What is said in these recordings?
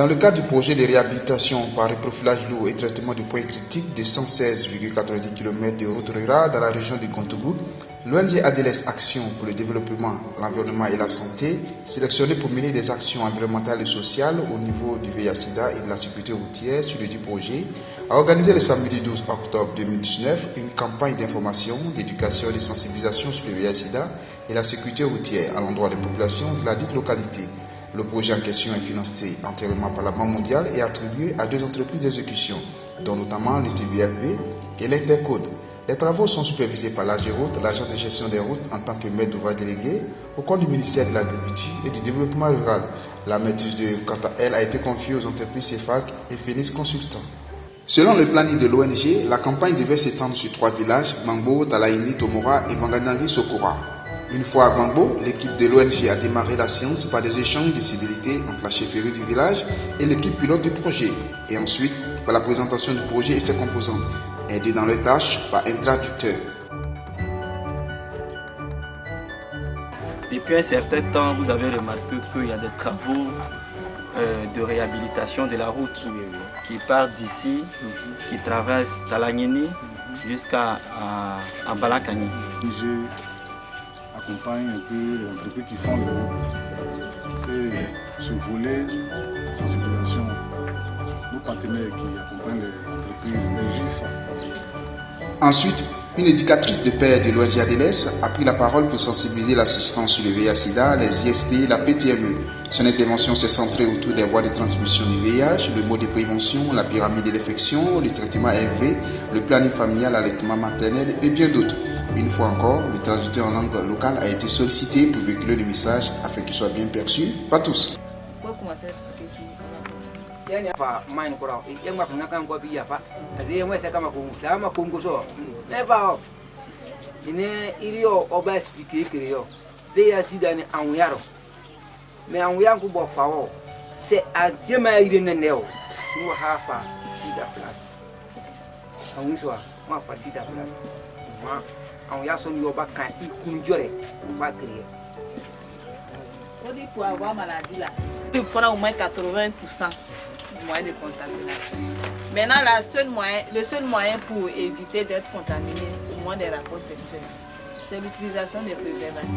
le cadre du projet de réhabilitation par reprofilage lourd et traitement de points critiques de 116,90 km de routes rurales dans la région de Gontougou, l'ONG ADLS Action pour le développement, l'environnement et la santé, sélectionné pour mener des actions environnementales et sociales au niveau du VIH/SIDA et de la sécurité routière sur le dit projet, a organisé le samedi 12 octobre 2019 une campagne d'information, d'éducation et de sensibilisation sur le VIH/SIDA et la sécurité routière à l'endroit des populations de la dite localité. Le projet en question est financé entièrement par la Banque mondiale et attribué à 2 entreprises d'exécution, dont notamment l'UTBFV et l'Intercode. Les travaux sont supervisés par l'AGEROUTE, l'agent de gestion des routes en tant que maître d'ouvrage délégué, au compte du ministère de l'Agriculture et du Développement rural. La maîtrise d'œuvre, quant à elle, a été confiée aux entreprises CEFAC et Phoenix Consultants. Selon le planning de l'ONG, la campagne devait s'étendre sur 3 villages, Gbangbo, Talaini, Tomora et Wanganangui Sokora. Une fois à Gbangbo, l'équipe de l'ONG a démarré la séance par des échanges de civilité entre la chefferie du village et l'équipe pilote du projet, et ensuite par la présentation du projet et ses composantes, aidés dans leurs tâches par un traducteur. Depuis un certain temps, vous avez remarqué qu'il y a des travaux de réhabilitation de la route qui part d'ici, qui traverse Talagnini jusqu'à Balakani. Accompagne un peu les entreprises qui font les routes. C'est ce volet sensibilisation. Nos partenaires qui accompagnent les entreprises agissent. Ensuite, une éducatrice de paix de l'ONG ADLS a pris la parole pour sensibiliser l'assistance sur le VIH/SIDA, les IST, la PTME. Son intervention s'est centrée autour des voies de transmission du VIH, le mode de prévention, la pyramide de l'infection, le traitement ARV, le planning familial, l'allaitement maternel et bien d'autres. Une fois encore, le traducteur en langue locale a été sollicité pour véhiculer le message afin qu'il soit bien perçu par tous. Pour avoir maladie là, il prend au moins 80% du moyen de contamination. Maintenant, le seul moyen pour éviter d'être contaminé au moins des rapports sexuels, c'est l'utilisation des préservatifs.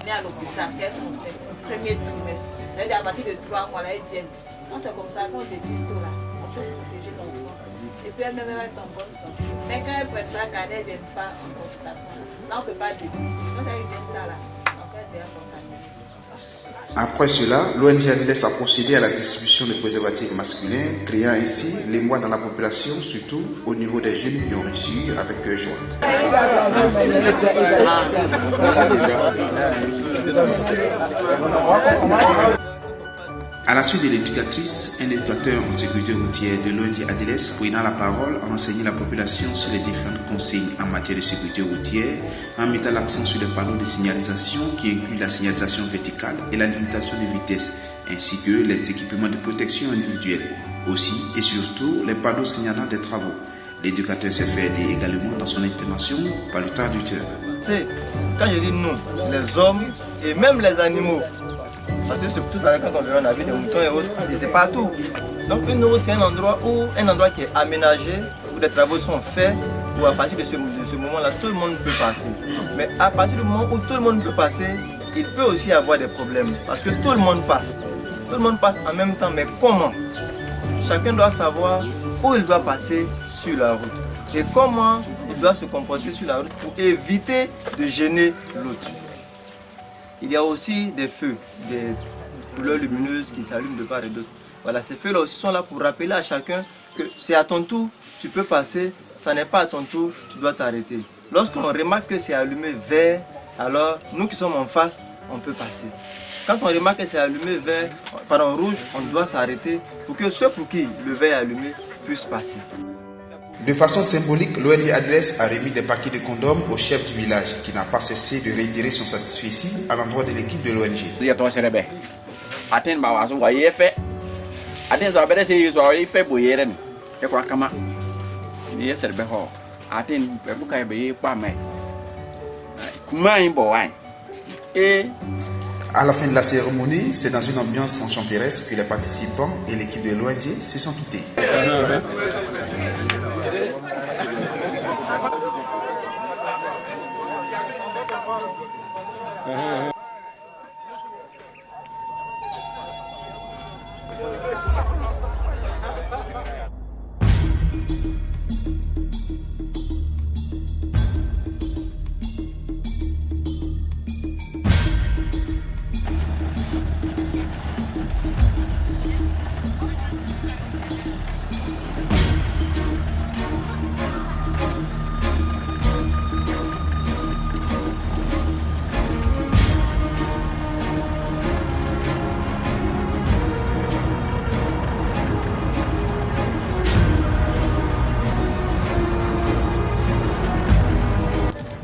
On est à l'hôpital, qu'est-ce qu'on sait? Premier trimestre, c'est-à-dire à partir de 3 mois, là, ils viennent. C'est comme ça qu'on déteste tout là, on peut protéger l'enfant. Et puis elle même va être en bonne santé. Mais quand elle ne prête pas, quand elle ne vient pas en consultation, là on ne peut pas détester. Quand elle vient là, en fait, elle est contaminée. Après cela, l'ONG ADLS a procédé à la distribution de préservatifs masculins, créant ainsi l'émoi dans la population, surtout au niveau des jeunes qui ont reçu avec cœur joie. À la suite de l'éducatrice, un éducateur en sécurité routière de l'ONG ADLS prenant la parole a enseigné la population sur les différentes consignes en matière de sécurité routière en mettant l'accent sur les panneaux de signalisation qui incluent la signalisation verticale et la limitation de vitesse, ainsi que les équipements de protection individuelle, aussi et surtout les panneaux signalant des travaux. L'éducateur s'est fait aider également dans son intervention par le traducteur. Quand je dis nous, les hommes et même les animaux, parce que c'est tout dans le cas qu'on a vu des moutons et autres, et c'est partout. Donc une route c'est un endroit qui est aménagé, où des travaux sont faits, où à partir de ce moment-là, tout le monde peut passer. Mais à partir du moment où tout le monde peut passer, il peut aussi y avoir des problèmes, parce que tout le monde passe. Tout le monde passe en même temps, mais comment? Chacun doit savoir où il doit passer sur la route et comment il doit se comporter sur la route pour éviter de gêner l'autre. Il y a aussi des feux, des couleurs lumineuses qui s'allument de part et d'autre. Voilà, ces feux-là aussi sont là pour rappeler à chacun que c'est à ton tour, tu peux passer, ça n'est pas à ton tour, tu dois t'arrêter. Lorsqu'on remarque que c'est allumé vert, alors nous qui sommes en face, on peut passer. Quand on remarque que c'est allumé rouge, on doit s'arrêter pour que ceux pour qui le vert est allumé puissent passer. De façon symbolique, l'ONG ADLS a remis des paquets de condoms au chef du village qui n'a pas cessé de réitérer son satisfait à l'endroit de l'équipe de l'ONG. À la fin de la cérémonie, c'est dans une ambiance enchanteresse que les participants et l'équipe de l'ONG se sont quittés.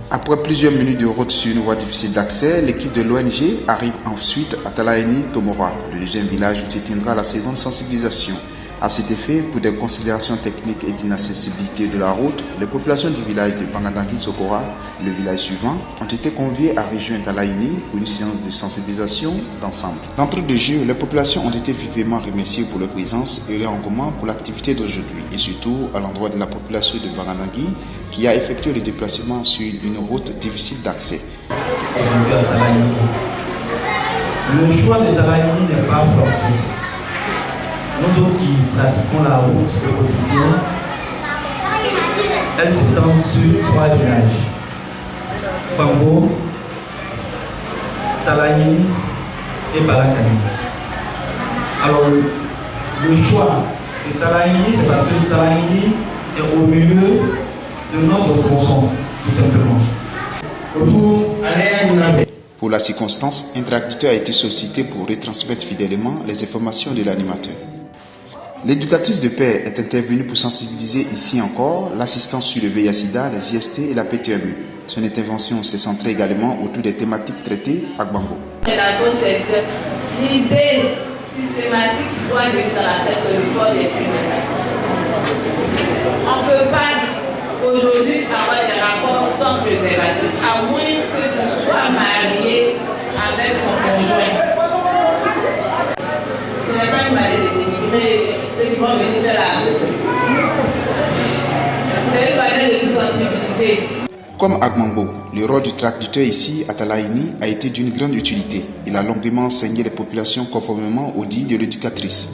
Après plusieurs minutes de route sur une voie difficile d'accès, l'équipe de l'ONG arrive ensuite à Talaini Tomora, le deuxième village où se tiendra la seconde sensibilisation. À cet effet, pour des considérations techniques et d'inaccessibilité de la route, les populations du village de Bangadangui Sokora, le village suivant, ont été conviées à rejoindre Talaini pour une séance de sensibilisation d'ensemble. D'entrée de jeu, les populations ont été vivement remerciées pour leur présence et leur engouement pour l'activité d'aujourd'hui, et surtout à l'endroit de la population de Bangadangui qui a effectué le déplacement sur une route difficile d'accès. Le choix de Talaini n'est pas fortuit. Nous autres qui pratiquons la route au quotidien, elle s'étend sur 3 villages. Bambo, Talaini et Balakani. Alors le choix de Talaini, c'est parce que Talaini est au milieu de notre tronçon, tout simplement. Pour la circonstance, un traducteur a été sollicité pour retransmettre fidèlement les informations de l'animateur. L'éducatrice de paix est intervenue pour sensibiliser ici encore l'assistance sur le VIH/SIDA, les IST et la PTME. Son intervention s'est centrée également autour des thématiques traitées à Gbambo. L'idée systématique qui doit venir dans la tête sur le corps des préservatifs. On ne peut pas aujourd'hui avoir des rapports sans préservatif, à moins que tu sois marié avec ton conjoint. Ce n'est pas une maladie de dénigrer ceux qui vont venir de la route. C'est une manière de nous sensibiliser. Comme à Gbambo, le rôle du traducteur ici à Talaini a été d'une grande utilité. Il a longuement enseigné les populations conformément aux dits de l'éducatrice.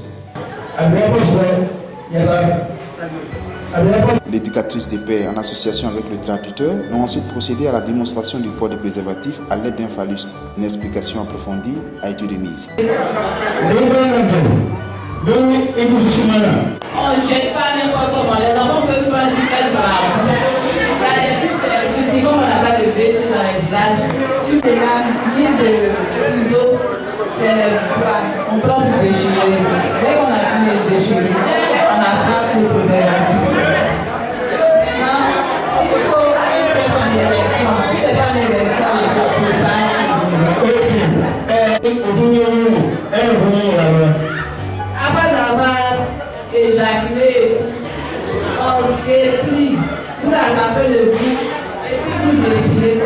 L'éducatrice de paix, en association avec le traducteur, ont ensuite procédé à la démonstration du port des préservatifs à l'aide d'un phallus. Une explication approfondie a été remise. On ne jette pas n'importe comment. Les enfants peuvent prendre du pelle dans la bouche. Il y a des plus perdus. Si comme on n'a pas de WC dans les villages, tu n'as ni de ciseaux, on prend du déchiré. Dès qu'on a fini le déchiré, on attrape le préservatif. Maintenant, il faut faire son élection. Si ce n'est pas une élection, ça ne peut pas. Après avoir éjaculé et tout, on déplie, vous attrapez le bout et puis vous défilez.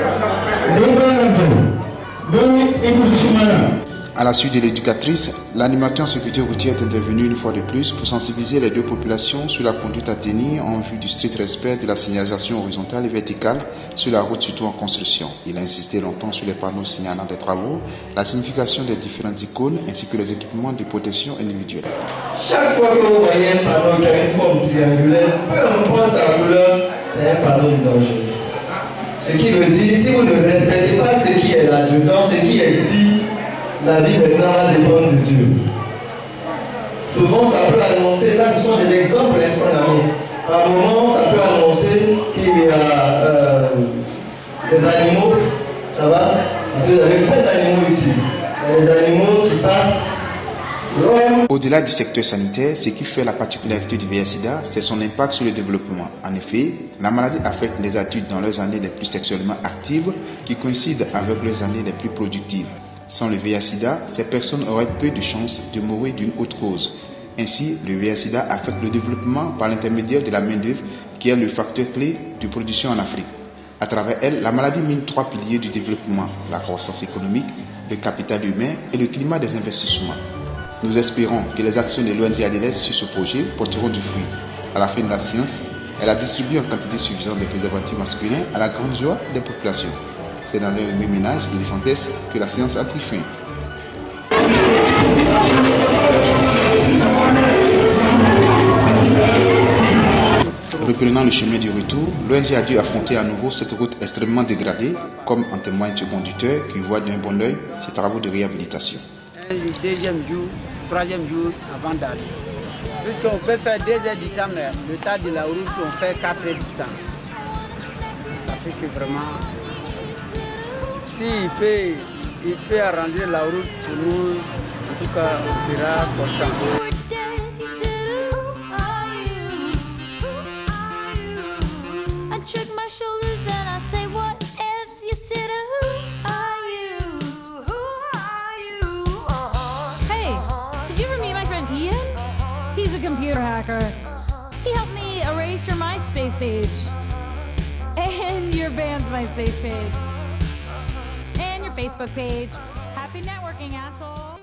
À la suite de l'éducatrice, l'animateur en sécurité routière est intervenu une fois de plus pour sensibiliser les deux populations sur la conduite à tenir en vue du strict respect de la signalisation horizontale et verticale sur la route, surtout en construction. Il a insisté longtemps sur les panneaux signalant des travaux, la signification des différentes icônes ainsi que les équipements de protection individuelle. Chaque fois que vous voyez un panneau qui a une forme triangulaire, peu importe sa couleur, c'est un panneau de danger. Ce qui veut dire, si vous ne respectez pas ce qui est là-dedans, ce qui est dit, la vie maintenant va dépendre de Dieu. Souvent, ça peut annoncer, là ce sont des exemples qu'on a mis. Par moment, ça peut annoncer qu'il y a des animaux, ça va? Parce que vous avez plein d'animaux ici. Il y a des animaux qui passent. Au-delà du secteur sanitaire, ce qui fait la particularité du VIH/SIDA, c'est son impact sur le développement. En effet, la maladie affecte les adultes dans leurs années les plus sexuellement actives, qui coïncident avec leurs années les plus productives. Sans le VIH/SIDA, ces personnes auraient peu de chances de mourir d'une autre cause. Ainsi, le VIH/SIDA affecte le développement par l'intermédiaire de la main-d'œuvre, qui est le facteur clé de production en Afrique. À travers elle, la maladie mine 3 piliers du développement: la croissance économique, le capital humain et le climat des investissements. Nous espérons que les actions de l'ONG ADLS sur ce projet porteront du fruit. À la fin de la séance, elle a distribué en quantité suffisante de préservatifs masculins à la grande joie des populations. C'est dans un remis ménage éléphantesque que la séance a pris fin. Reprenant le chemin du retour, l'ONG a dû affronter à nouveau cette route extrêmement dégradée, comme en témoigne ce conducteur qui voit d'un bon oeil ses travaux de réhabilitation. Le deuxième jour, troisième jour avant d'aller. Puisqu'on peut faire 2 heures du temps, mais le tas de la route, on fait 4 heures du temps. Ça fait que vraiment, s'il peut arranger la route pour nous, en tout cas, on sera content. He's a computer hacker. He helped me erase your MySpace page. And your band's MySpace page. And your Facebook page. Happy networking, asshole.